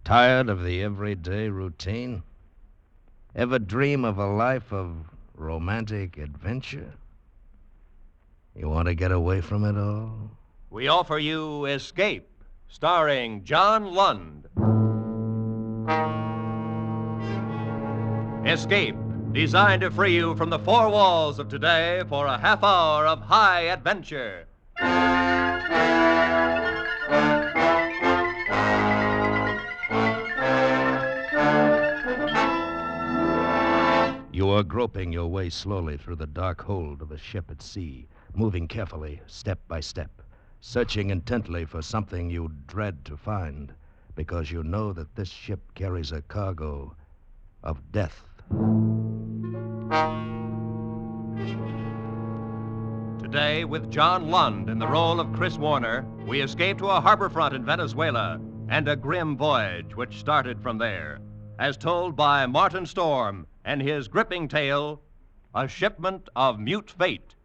Tired of the everyday routine? Ever dream of a life of romantic adventure? You want to get away from it all? We offer you Escape, starring John Lund. Escape, designed to free you from the four walls of today for a half hour of high adventure. You are groping your way slowly through the dark hold of a ship at sea, moving carefully, step by step, searching intently for something you dread to find, because you know that this ship carries a cargo of death. Today, with John Lund in the role of Chris Warner, we escape to a harbor front in Venezuela and a grim voyage which started from there, as told by Martin Storm and his gripping tale, A Shipment of Mute Fate.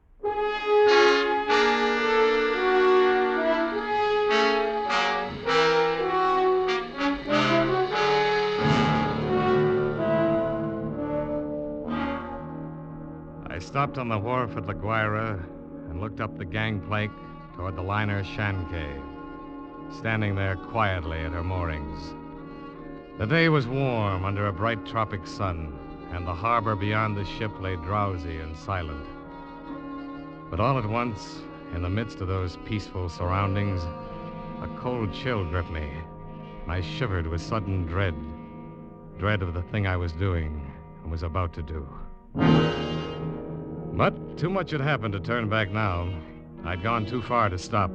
I stopped on the wharf at La Guaira and looked up the gangplank toward the liner Shanghai, standing there quietly at her moorings. The day was warm under a bright tropic sun, and the harbor beyond the ship lay drowsy and silent. But all at once, in the midst of those peaceful surroundings, a cold chill gripped me. I shivered with sudden dread of the thing I was doing and was about to do. But too much had happened to turn back now. I'd gone too far to stop.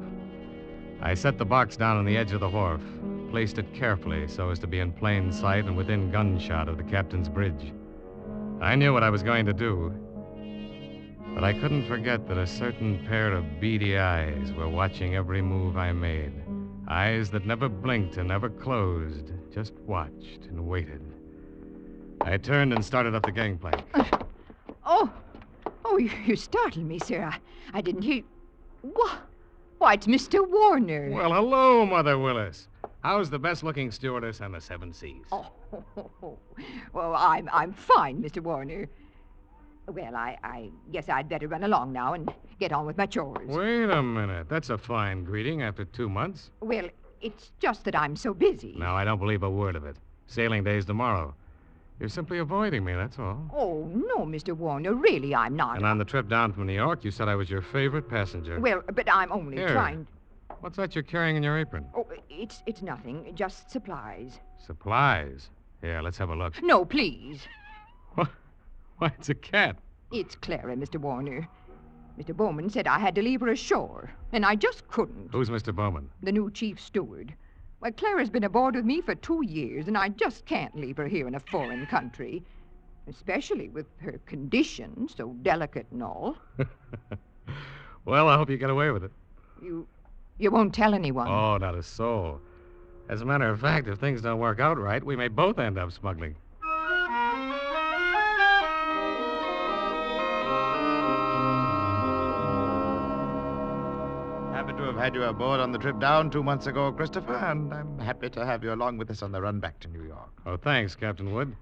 I set the box down on the edge of the wharf, placed it carefully so as to be in plain sight and within gunshot of the captain's bridge. I knew what I was going to do, but I couldn't forget that a certain pair of beady eyes were watching every move I made. Eyes that never blinked and never closed, just watched and waited. I turned and started up the gangplank. Oh, you startled me, sir. I didn't hear... Why, it's Mr. Warner. Well, hello, Mother Willis. How's the best-looking stewardess on the Seven Seas? Oh, well, I'm fine, Mr. Warner. Well, I guess I'd better run along now and get on with my chores. Wait a minute. That's a fine greeting after 2 months. Well, it's just that I'm so busy. No, I don't believe a word of it. Sailing day's tomorrow. You're simply avoiding me, that's all. Oh, no, Mr. Warner. Really, I'm not. And on the trip down from New York, you said I was your favorite passenger. Well, but I'm only Here. trying... What's that you're carrying in your apron? Oh, it's nothing. Just supplies. Supplies? Here, let's have a look. No, please. What? Why, it's a cat. It's Clara, Mr. Warner. Mr. Bowman said I had to leave her ashore, and I just couldn't. Who's Mr. Bowman? The new chief steward. Well, Clara's been aboard with me for 2 years, and I just can't leave her here in a foreign country, especially with her condition, so delicate and all. Well, I hope you get away with it. You won't tell anyone? Oh, not a soul. As a matter of fact, if things don't work out right, we may both end up smuggling. Happy to have had you aboard on the trip down 2 months ago, Christopher, and I'm happy to have you along with us on the run back to New York. Oh, thanks, Captain Wood.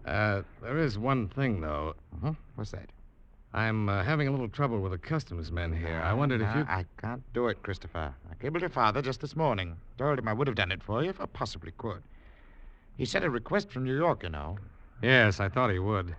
There is one thing, though. What's that? I'm having a little trouble with the customs men here. I wondered if you... I can't do it, Christopher. I cabled your father just this morning. Told him I would have done it for you if I possibly could. He sent a request from New York, you know. Yes, I thought he would.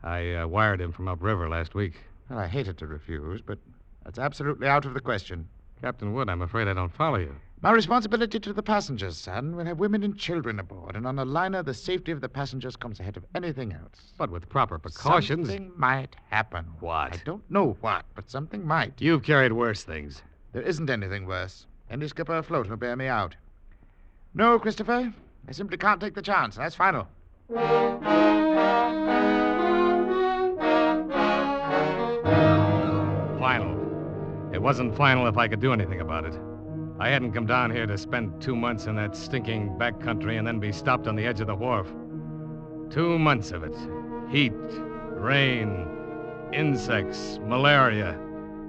I wired him from upriver last week. Well, I hated to refuse, but that's absolutely out of the question. Captain Wood, I'm afraid I don't follow you. My responsibility to the passengers, son. We'll have women and children aboard, and on a liner, the safety of the passengers comes ahead of anything else. But with proper precautions... Something might happen. What? I don't know what, but something might. You've carried worse things. There isn't anything worse. Any skipper afloat will bear me out. No, Christopher. I simply can't take the chance. That's final. Final. It wasn't final if I could do anything about it. I hadn't come down here to spend 2 months in that stinking backcountry and then be stopped on the edge of the wharf. 2 months of it. Heat, rain, insects, malaria.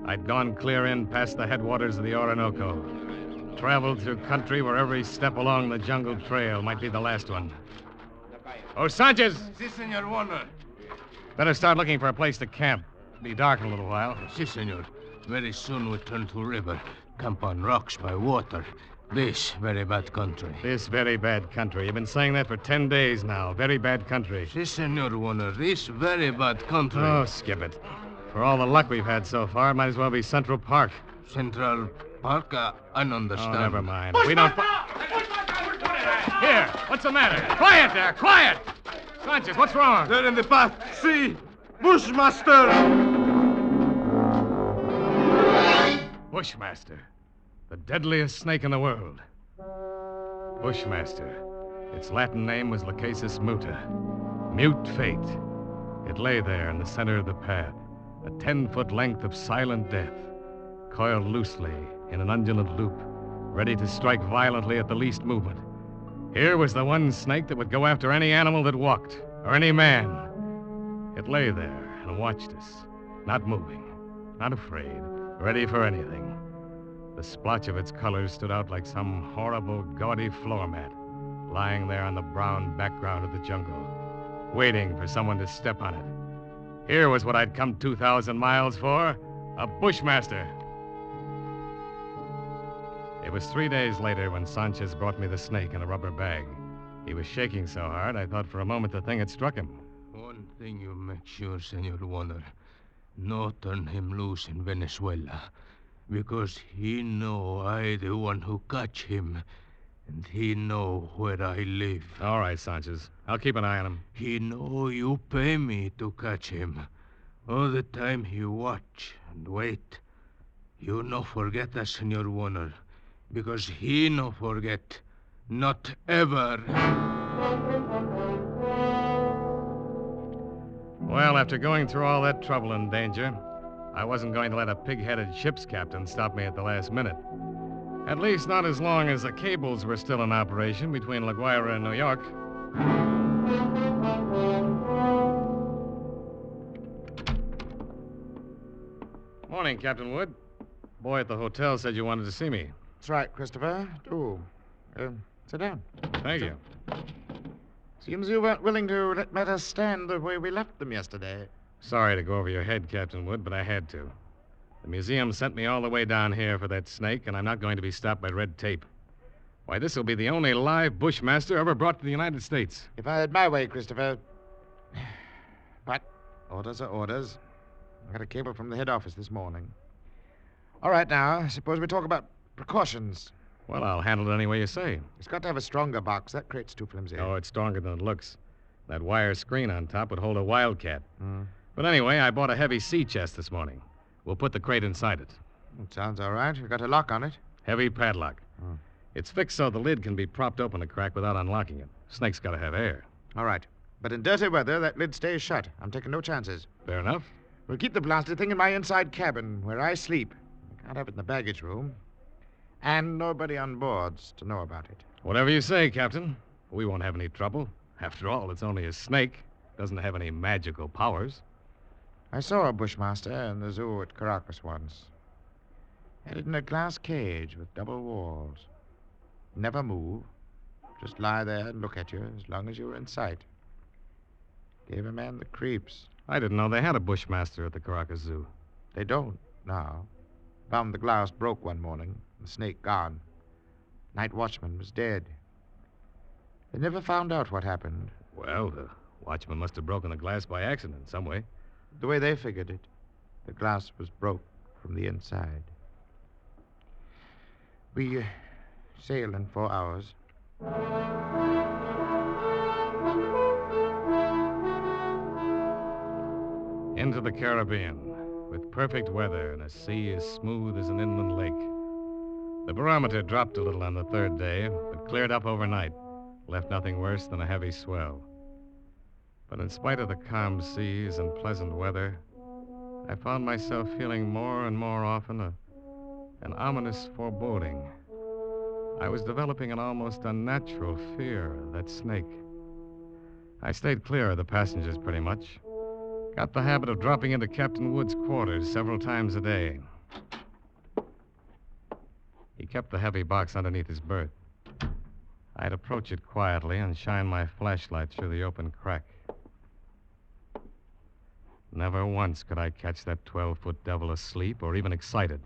I'd gone clear in past the headwaters of the Orinoco. Traveled through country where every step along the jungle trail might be the last one. Oh, Sanchez! Si, Senor Warner. Better start looking for a place to camp. It'll be dark in a little while. Si, senor. Very soon we turn to river. Camp on rocks by water. This very bad country. This very bad country. You've been saying that for 10 days now. Very bad country. Si, Senor Warner. This very bad country. Oh, skip it. For all the luck we've had so far, it might as well be Central Park. Central Park? I don't understand. Oh, never mind. We don't... Here, what's the matter? Quiet there, quiet! Sanchez, what's wrong? They're in the path. See! Bushmaster! Bushmaster. The deadliest snake in the world. Bushmaster. Its Latin name was Lachesis muta. Mute fate. It lay there in the center of the path, a 10-foot length of silent death, coiled loosely in an undulant loop, ready to strike violently at the least movement. Here was the one snake that would go after any animal that walked, or any man. It lay there and watched us, not moving, not afraid, ready for anything. The splotch of its colors stood out like some horrible, gaudy floor mat, lying there on the brown background of the jungle, waiting for someone to step on it. Here was what I'd come 2,000 miles for, a bushmaster. It was 3 days later when Sanchez brought me the snake in a rubber bag. He was shaking so hard, I thought for a moment the thing had struck him. One thing you make sure, Senor Warner. No turn him loose in Venezuela. Because he know I the one who catch him. And he know where I live. All right, Sanchez. I'll keep an eye on him. He know you pay me to catch him. All the time he watch and wait. You no forget that, Senor Warner. Because he no forget. Not ever. Well, after going through all that trouble and danger, I wasn't going to let a pig-headed ship's captain stop me at the last minute. At least not as long as the cables were still in operation between La Guaira and New York. Morning, Captain Wood. Boy at the hotel said you wanted to see me. That's right, Christopher. Do. Sit down. Thank you. Seems you weren't willing to let matters stand the way we left them yesterday. Sorry to go over your head, Captain Wood, but I had to. The museum sent me all the way down here for that snake, and I'm not going to be stopped by red tape. Why, this will be the only live bushmaster ever brought to the United States. If I had my way, Christopher. But orders are orders. I got a cable from the head office this morning. All right, now, suppose we talk about precautions. Well, I'll handle it any way you say. It's got to have a stronger box. That crate's too flimsy. Oh, it's stronger than it looks. That wire screen on top would hold a wildcat. Hmm. But anyway, I bought a heavy sea chest this morning. We'll put the crate inside it. It sounds all right. You've got a lock on it. Heavy padlock. Hmm. It's fixed so the lid can be propped open a crack without unlocking it. Snake's got to have air. All right. But in dirty weather, that lid stays shut. I'm taking no chances. Fair enough. We'll keep the blasted thing in my inside cabin, where I sleep. I can't have it in the baggage room. And nobody on board's to know about it. Whatever you say, Captain. We won't have any trouble. After all, it's only a snake. Doesn't have any magical powers. I saw a bushmaster in the zoo at Caracas once. Had it in a glass cage with double walls. Never move. Just lie there and look at you as long as you were in sight. Gave a man the creeps. I didn't know they had a bushmaster at the Caracas Zoo. They don't now. Found the glass broke one morning, the snake gone. Night watchman was dead. They never found out what happened. Well, the watchman must have broken the glass by accident in some way. The way they figured it, the glass was broke from the inside. We sail in 4 hours. Into the Caribbean, with perfect weather and a sea as smooth as an inland lake. The barometer dropped a little on the third day, but cleared up overnight, left nothing worse than a heavy swell. But in spite of the calm seas and pleasant weather, I found myself feeling more and more often an ominous foreboding. I was developing an almost unnatural fear of that snake. I stayed clear of the passengers pretty much. Got the habit of dropping into Captain Wood's quarters several times a day. He kept the heavy box underneath his berth. I'd approach it quietly and shine my flashlight through the open crack. Never once could I catch that 12-foot devil asleep or even excited.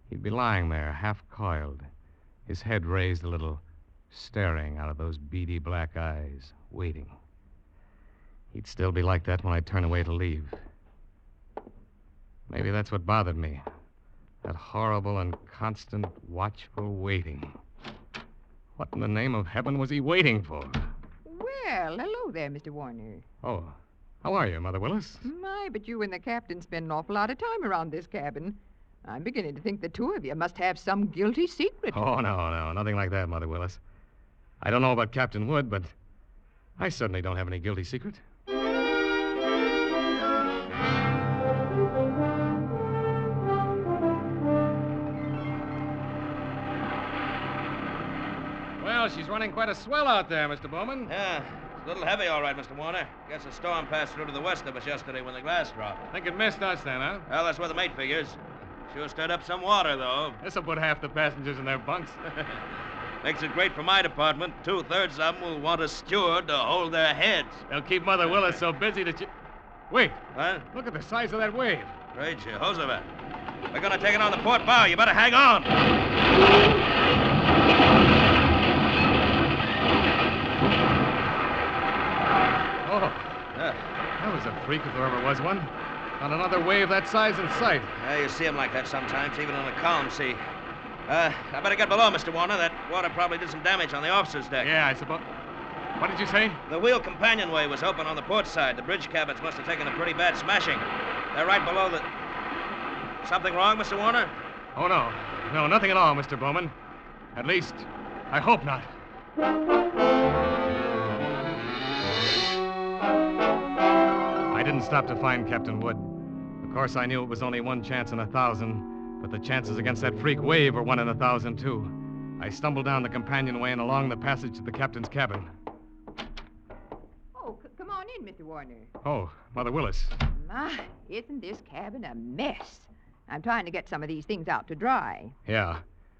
He'd be lying there, half coiled, his head raised a little, staring out of those beady black eyes, waiting. He'd still be like that when I turn away to leave. Maybe that's what bothered me. That horrible and constant, watchful waiting. What in the name of heaven was he waiting for? Well, hello there, Mr. Warner. Oh, how are you, Mother Willis? My, but you and the captain spend an awful lot of time around this cabin. I'm beginning to think the two of you must have some guilty secret. Oh, no, nothing like that, Mother Willis. I don't know about Captain Wood, but I certainly don't have any guilty secret. Well, she's running quite a swell out there, Mr. Bowman. Yeah, it's a little heavy, all right, Mr. Warner. Guess a storm passed through to the west of us yesterday when the glass dropped. Think it missed us then, huh? Well, that's where the mate figures. Sure stirred up some water, though. This'll put half the passengers in their bunks. Makes it great for my department. 2/3 of them will want a steward to hold their heads. They'll keep Mother Willis so busy that she... Wait, What? look at the size of that wave. Great, Jehoshaphat. We're gonna take it on the port bow. You better hang on. Oh, Yeah. that was a freak if there ever was one. On another wave that size in sight. Yeah, you see 'em like that sometimes, even on a calm sea. I better get below, Mr. Warner. That water probably did some damage on the officer's deck. Yeah, I suppose. What did you say? The wheel companionway was open on the port side. The bridge cabins must have taken a pretty bad smashing. They're right below the... Something wrong, Mr. Warner? Oh, no. No, nothing at all, Mr. Bowman. At least, I hope not. I didn't stop to find Captain Wood. Of course, I knew it was only one chance in 1,000, but the chances against that freak wave were 1 in 1,000, too. I stumbled down the companionway and along the passage to the captain's cabin. Oh, come on in, Mr. Warner. Oh, Mother Willis. My, isn't this cabin a mess? I'm trying to get some of these things out to dry. Yeah.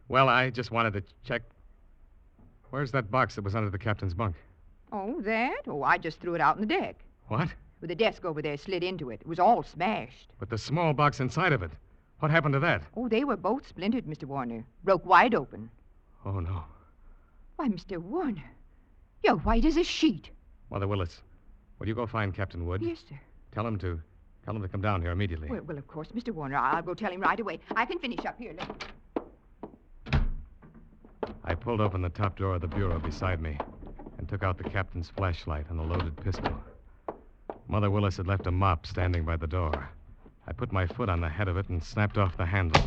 Well, I just wanted to check. Where's that box that was under the captain's bunk? Oh, that? Oh, I just threw it out on the deck. What? With the desk over there slid into it. It was all smashed. But the small box inside of it. What happened to that? Oh, they were both splintered, Mr. Warner. Broke wide open. Oh, no. Why, Mr. Warner, you're white as a sheet. Mother Willis, will you go find Captain Wood? Yes, sir. Tell him to come down here immediately. Well, of course, Mr. Warner. I'll go tell him right away. I can finish up here. I pulled open the top drawer of the bureau beside me and took out the captain's flashlight and a loaded pistol. Mother Willis had left a mop standing by the door. I put my foot on the head of it and snapped off the handle.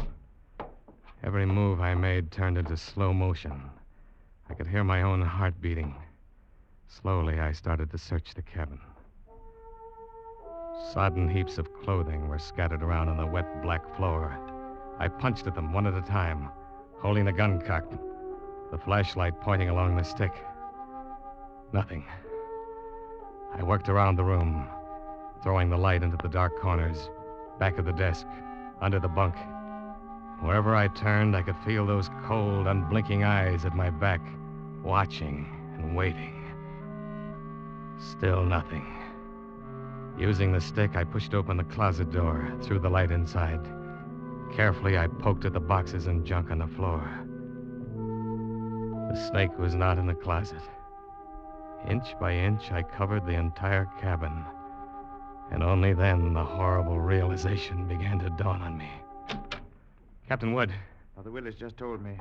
Every move I made turned into slow motion. I could hear my own heart beating. Slowly, I started to search the cabin. Sodden heaps of clothing were scattered around on the wet black floor. I punched at them one at a time, holding the gun cocked, the flashlight pointing along the stick. Nothing. I worked around the room, throwing the light into the dark corners, back of the desk, under the bunk. Wherever I turned, I could feel those cold, unblinking eyes at my back, watching and waiting. Still nothing. Using the stick, I pushed open the closet door, threw the light inside. Carefully, I poked at the boxes and junk on the floor. The snake was not in the closet. Inch by inch, I covered the entire cabin. And only then the horrible realization began to dawn on me. Captain Wood. Mother Willis just told me.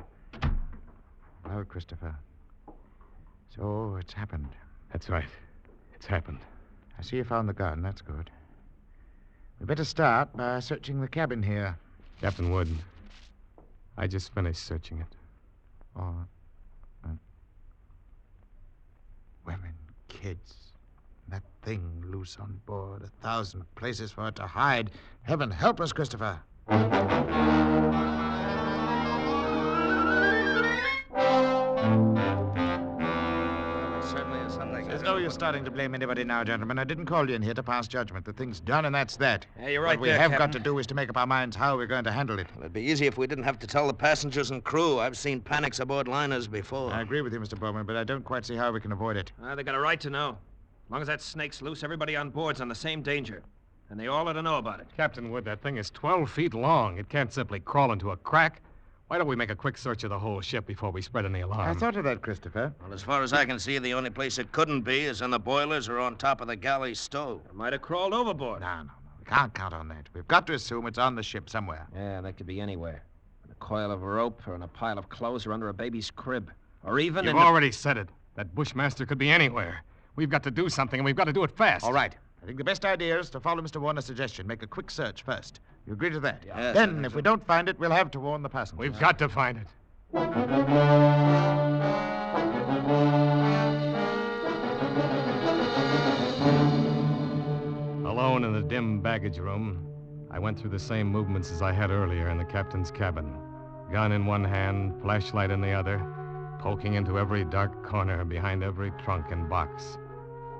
Well, Christopher. So it's happened. That's right. It's happened. I see you found the gun. That's good. We better start by searching the cabin here. Captain Wood, I just finished searching it. Oh. Women, kids. That thing loose on board. 1,000 places for it to hide. Heaven help us, Christopher. Certainly is something. There's no you're starting to blame anybody now, gentlemen. I didn't call you in here to pass judgment. The thing's done, and that's that. Yeah, you're right What we there, have Captain. got to do is to make up our minds how we're going to handle it. It'd be easy if we didn't have to tell the passengers and crew. I've seen panics aboard liners before. I agree with you, Mr. Bowman, but I don't quite see how we can avoid it. They got a right to know. As long as that snake's loose, everybody on board's on the same danger. And they all ought to know about it. Captain Wood, that thing is 12 feet long. It can't simply crawl into a crack. Why don't we make a quick search of the whole ship before we spread any alarm? I thought of that, Christopher. Well, as far as I can see, the only place it couldn't be is in the boilers or on top of the galley stove. It might have crawled overboard. No. We can't count on that. We've got to assume it's on the ship somewhere. Yeah, that could be anywhere. In a coil of rope, or in a pile of clothes, or under a baby's crib. Or even You've already said it. That Bushmaster could be anywhere. We've got to do something, and we've got to do it fast. All right. I think the best idea is to follow Mr. Warner's suggestion. Make a quick search first. You agree to that? Yes, Then, if we don't find it, we'll have to warn the passengers. We've got to find it. Alone in the dim baggage room, I went through the same movements as I had earlier in the captain's cabin. Gun in one hand, flashlight in the other, poking into every dark corner behind every trunk and box.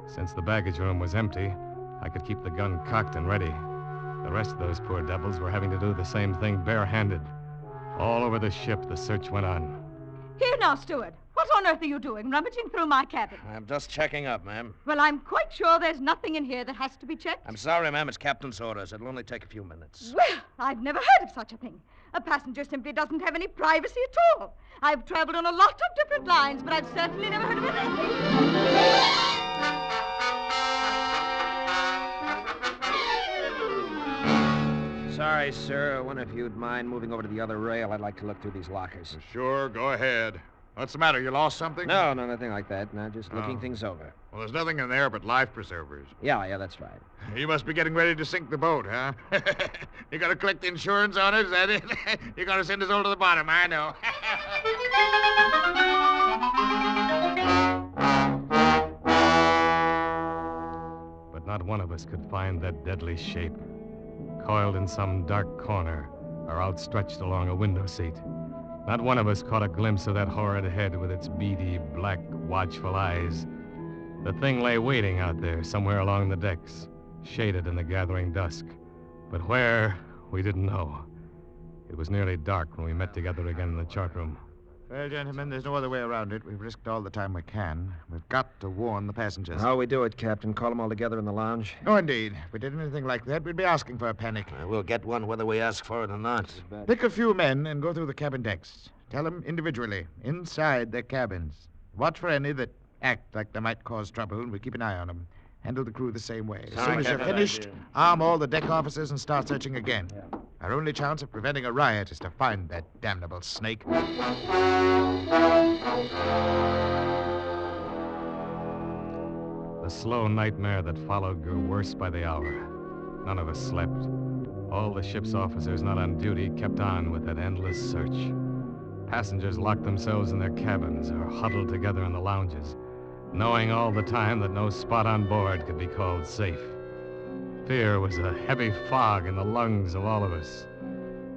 Since the baggage room was empty, I could keep the gun cocked and ready. The rest of those poor devils were having to do the same thing barehanded. All over the ship, the search went on. Here now, Steward. What on earth are you doing, rummaging through my cabin? I'm just checking up, ma'am. Well, I'm quite sure there's nothing in here that has to be checked. I'm sorry, ma'am. It's captain's orders. It'll only take a few minutes. Well, I've never heard of such a thing. A passenger simply doesn't have any privacy at all. I've traveled on a lot of different lines, but I've certainly never heard of anything. Sorry, sir. I wonder if you'd mind moving over to the other rail. I'd like to look through these lockers. Sure, go ahead. What's the matter? You lost something? No, nothing like that. No, just looking things over. Well, there's nothing in there but life preservers. Yeah, that's right. You must be getting ready to sink the boat, huh? You got to collect insurance on it, is that it? You're going to send us all to the bottom, I know. But not one of us could find that deadly shape, coiled in some dark corner or outstretched along a window seat. Not one of us caught a glimpse of that horrid head with its beady, black, watchful eyes. The thing lay waiting out there, somewhere along the decks, shaded in the gathering dusk. But where, we didn't know. It was nearly dark when we met together again in the chart room. Well, gentlemen, there's no other way around it. We've risked all the time we can. We've got to warn the passengers. How we do it, Captain? Call them all together in the lounge? No, indeed. If we did anything like that, we'd be asking for a panic. We'll get one whether we ask for it or not. Pick a few men and go through the cabin decks. Tell them individually, inside their cabins. Watch for any that act like they might cause trouble, and we keep an eye on them. Handle the crew the same way. As soon as you're finished, arm all the deck officers and start searching again. Our only chance of preventing a riot is to find that damnable snake. The slow nightmare that followed grew worse by the hour. None of us slept. All the ship's officers not on duty kept on with that endless search. Passengers locked themselves in their cabins or huddled together in the lounges, knowing all the time that no spot on board could be called safe. Fear was a heavy fog in the lungs of all of us,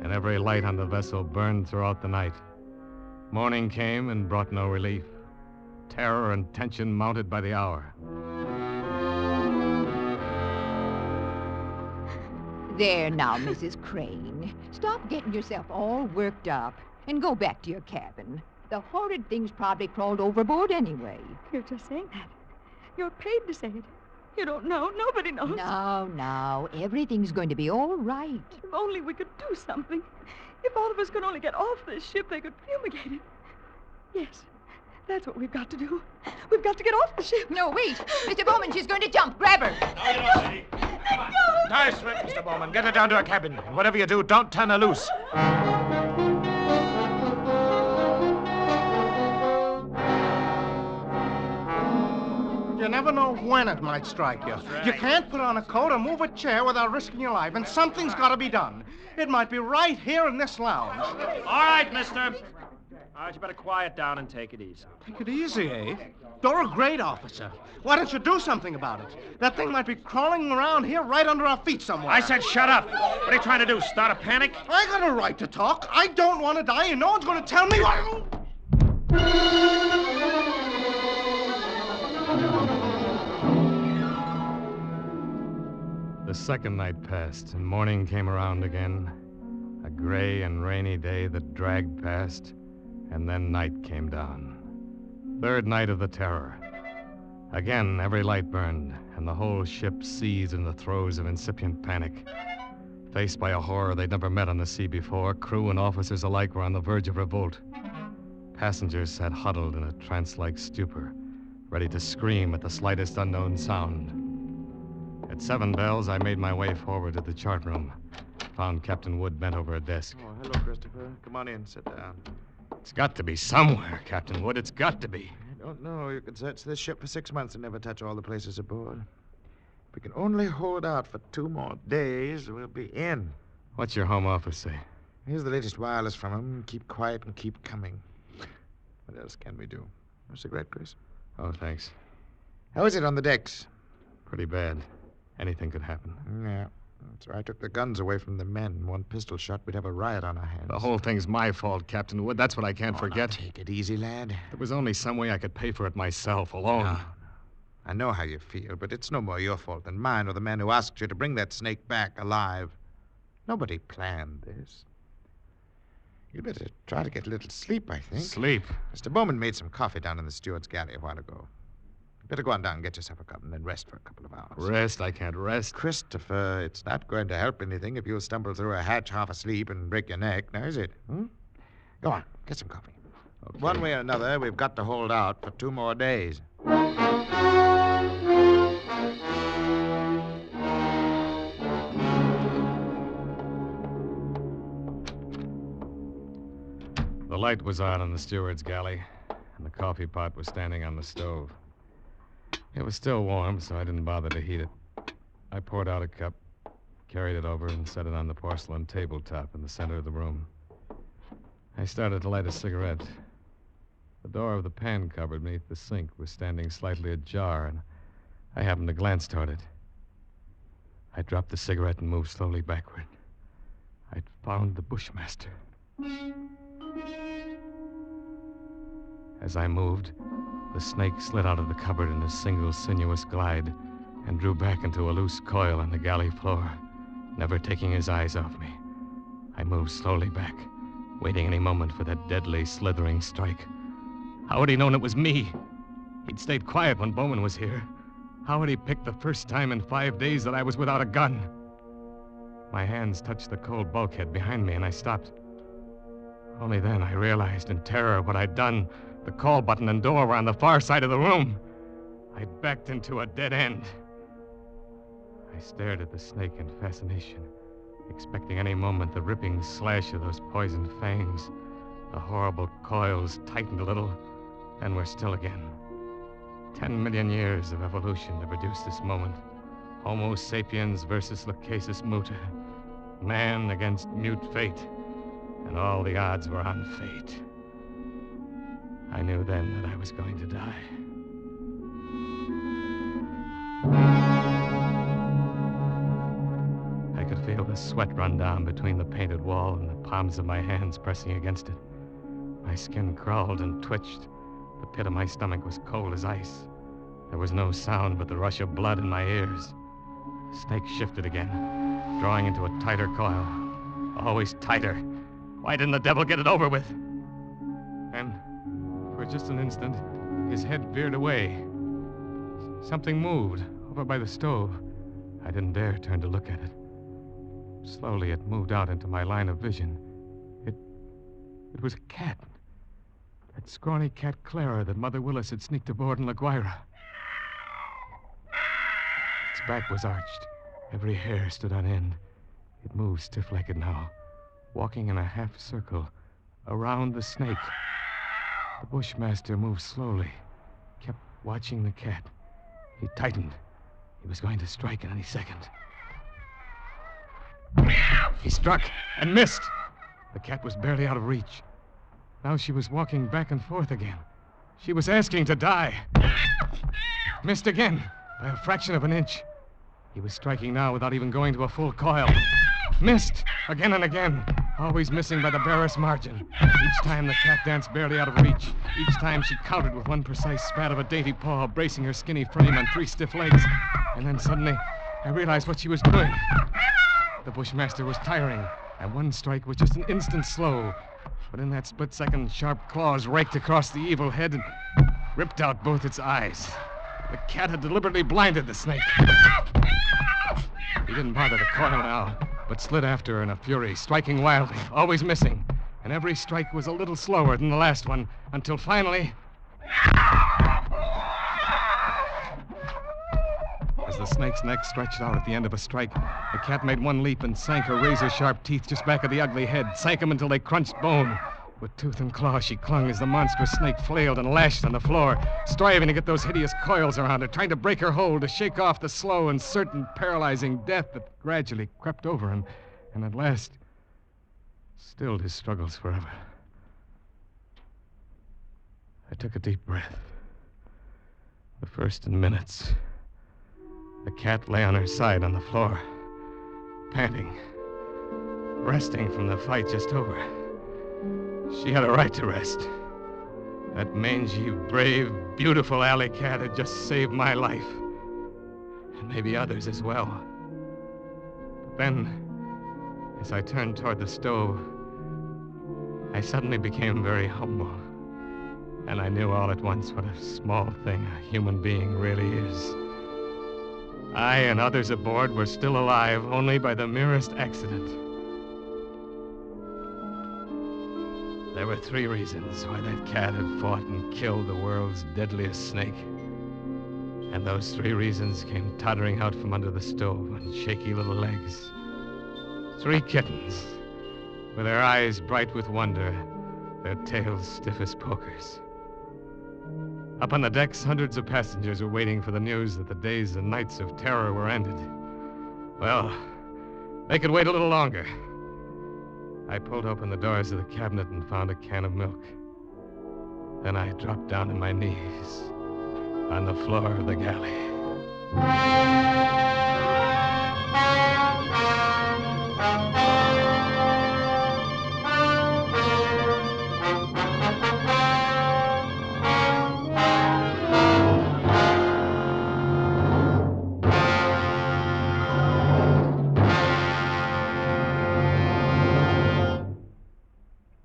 and every light on the vessel burned throughout the night. Morning came and brought no relief. Terror and tension mounted by the hour. There now, Mrs. Crane. Stop getting yourself all worked up and go back to your cabin. The horrid thing's probably crawled overboard anyway. You're just saying that. You're paid to say it. You don't know. Nobody knows. No. Everything's going to be all right. If only we could do something. If all of us could only get off this ship, they could fumigate it. Yes, that's what we've got to do. We've got to get off the ship. No, wait. Mr. Bowman, she's going to jump. Grab her. No, you don't, Eddie. Nice work, Mr. Bowman. Get her down to her cabin. And whatever you do, don't turn her loose. You never know when it might strike you. You can't put on a coat or move a chair without risking your life, and something's got to be done. It might be right here in this lounge. All right, mister. All right, you better quiet down and take it easy. Take it easy, eh? You're a great officer. Why don't you do something about it? That thing might be crawling around here right under our feet somewhere. I said shut up. What are you trying to do, start a panic? I got a right to talk. I don't want to die, and no one's going to tell me what... second night passed, and morning came around again. A gray and rainy day that dragged past, and then night came down. Third night of the terror. Again, every light burned, and the whole ship seized in the throes of incipient panic. Faced by a horror they'd never met on the sea before, crew and officers alike were on the verge of revolt. Passengers sat huddled in a trance-like stupor, ready to scream at the slightest unknown sound. At 7 bells, I made my way forward to the chart room. Found Captain Wood bent over a desk. Oh, hello, Christopher. Come on in, sit down. It's got to be somewhere, Captain Wood. It's got to be. I don't know. You could search this ship for 6 months and never touch all the places aboard. If we can only hold out for 2 more days, we'll be in. What's your home office say? Here's the latest wireless from him. Keep quiet and keep coming. What else can we do? A cigarette, Chris? Oh, thanks. How is it on the decks? Pretty bad. Anything could happen. Yeah. That's right. I took the guns away from the men. One pistol shot, we'd have a riot on our hands. The whole thing's my fault, Captain Wood. That's what I can't forget. Now, take it easy, lad. There was only some way I could pay for it myself, alone. No. I know how you feel, but it's no more your fault than mine or the man who asked you to bring that snake back alive. Nobody planned this. You'd better try to get a little sleep, I think. Sleep? Mr. Bowman made some coffee down in the steward's galley a while ago. You better go on down and get yourself a cup and then rest for a couple of hours. Rest? I can't rest. Christopher, it's not going to help anything if you stumble through a hatch half asleep and break your neck, now is it? Go on, get some coffee. Okay. One way or another, we've got to hold out for 2 more days. The light was on in the steward's galley, and the coffee pot was standing on the stove. It was still warm, so I didn't bother to heat it. I poured out a cup, carried it over, and set it on the porcelain tabletop in the center of the room. I started to light a cigarette. The door of the pan cupboard beneath the sink was standing slightly ajar, and I happened to glance toward it. I dropped the cigarette and moved slowly backward. I'd found the Bushmaster. As I moved, the snake slid out of the cupboard in a single sinuous glide and drew back into a loose coil on the galley floor, never taking his eyes off me. I moved slowly back, waiting any moment for that deadly, slithering strike. How had he known it was me? He'd stayed quiet when Bowman was here. How had he picked the first time in 5 days that I was without a gun? My hands touched the cold bulkhead behind me, and I stopped. Only then I realized in terror what I'd done. The call button and door were on the far side of the room. I'd backed into a dead end. I stared at the snake in fascination, expecting any moment the ripping slash of those poisoned fangs. The horrible coils tightened a little, then were still again. 10 million years of evolution to produce this moment. Homo sapiens versus Lachesis muta. Man against mute fate. And all the odds were on fate. I knew then that I was going to die. I could feel the sweat run down between the painted wall and the palms of my hands pressing against it. My skin crawled and twitched. The pit of my stomach was cold as ice. There was no sound but the rush of blood in my ears. The snake shifted again, drawing into a tighter coil. Always tighter. Why didn't the devil get it over with? And for just an instant, his head veered away. Something moved over by the stove. I didn't dare turn to look at it. Slowly, it moved out into my line of vision. It was a cat. That scrawny cat Clara that Mother Willis had sneaked aboard in La Guaira. Its back was arched. Every hair stood on end. It moved stiff-legged now, walking in a half circle around the snake. The Bushmaster moved slowly, kept watching the cat. He tightened. He was going to strike at any second. He struck and missed. The cat was barely out of reach. Now she was walking back and forth again. She was asking to die. Missed again by a fraction of an inch. He was striking now without even going to a full coil. Missed again and again, always missing by the barest margin. Each time the cat danced barely out of reach. Each time she countered with one precise spat of a dainty paw, bracing her skinny frame on 3 stiff legs. And then suddenly, I realized what she was doing. The Bushmaster was tiring, and one strike was just an instant slow. But in that split second, sharp claws raked across the evil head and ripped out both its eyes. The cat had deliberately blinded the snake. He didn't bother to coil now, but slid after her in a fury, striking wildly, always missing. And every strike was a little slower than the last one, until finally... As the snake's neck stretched out at the end of a strike, the cat made one leap and sank her razor-sharp teeth just back of the ugly head, sank them until they crunched bone. With tooth and claw, she clung as the monstrous snake flailed and lashed on the floor, striving to get those hideous coils around her, trying to break her hold, to shake off the slow and certain paralyzing death that gradually crept over him, and at last stilled his struggles forever. I took a deep breath. The first in minutes. The cat lay on her side on the floor, panting, resting from the fight just over. She had a right to rest. That mangy, brave, beautiful alley cat had just saved my life. And maybe others as well. But then, as I turned toward the stove, I suddenly became very humble. And I knew all at once what a small thing a human being really is. I and others aboard were still alive only by the merest accident. There were 3 reasons why that cat had fought and killed the world's deadliest snake. And those 3 reasons came tottering out from under the stove on shaky little legs. 3 kittens, with their eyes bright with wonder, their tails stiff as pokers. Up on the decks, hundreds of passengers were waiting for the news that the days and nights of terror were ended. Well, they could wait a little longer. I pulled open the doors of the cabinet and found a can of milk. Then I dropped down on my knees on the floor of the galley.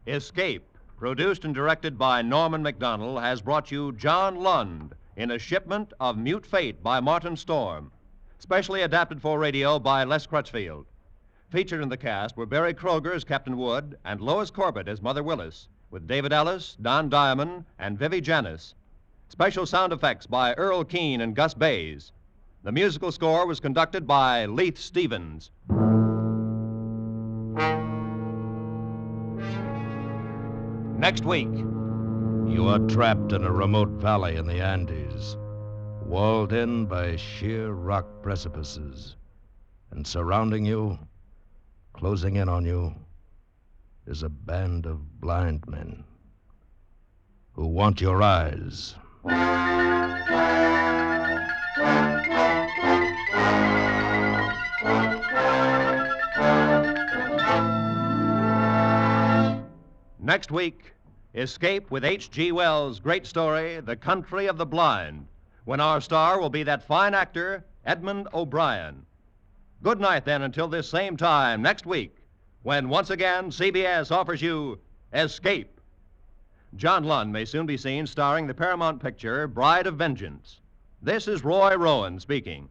Escape, produced and directed by Norman MacDonald, has brought you John Lund in A Shipment of Mute Fate by Martin Storm, specially adapted for radio by Les Crutchfield. Featured in the cast were Barry Kroger as Captain Wood and Lois Corbett as Mother Willis, with David Ellis, Don Diamond, and Vivi Janis. Special sound effects by Earl Keane and Gus Bays. The musical score was conducted by Leith Stevens. Next week. You are trapped in a remote valley in the Andes, walled in by sheer rock precipices, and surrounding you, closing in on you, is a band of blind men who want your eyes. Next week, Escape with H.G. Wells' great story, The Country of the Blind, when our star will be that fine actor, Edmund O'Brien. Good night, then, until this same time next week, when once again CBS offers you Escape. John Lund may soon be seen starring the Paramount picture Bride of Vengeance. This is Roy Rowan speaking.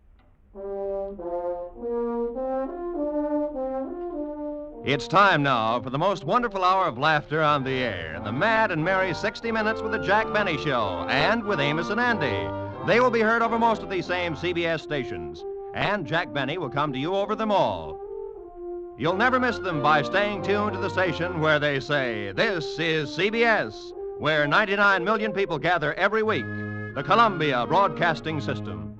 It's time now for the most wonderful hour of laughter on the air, the mad and merry 60 Minutes with the Jack Benny Show, and with Amos and Andy. They will be heard over most of these same CBS stations, and Jack Benny will come to you over them all. You'll never miss them by staying tuned to the station where they say, "This is CBS," where 99 million people gather every week, the Columbia Broadcasting System.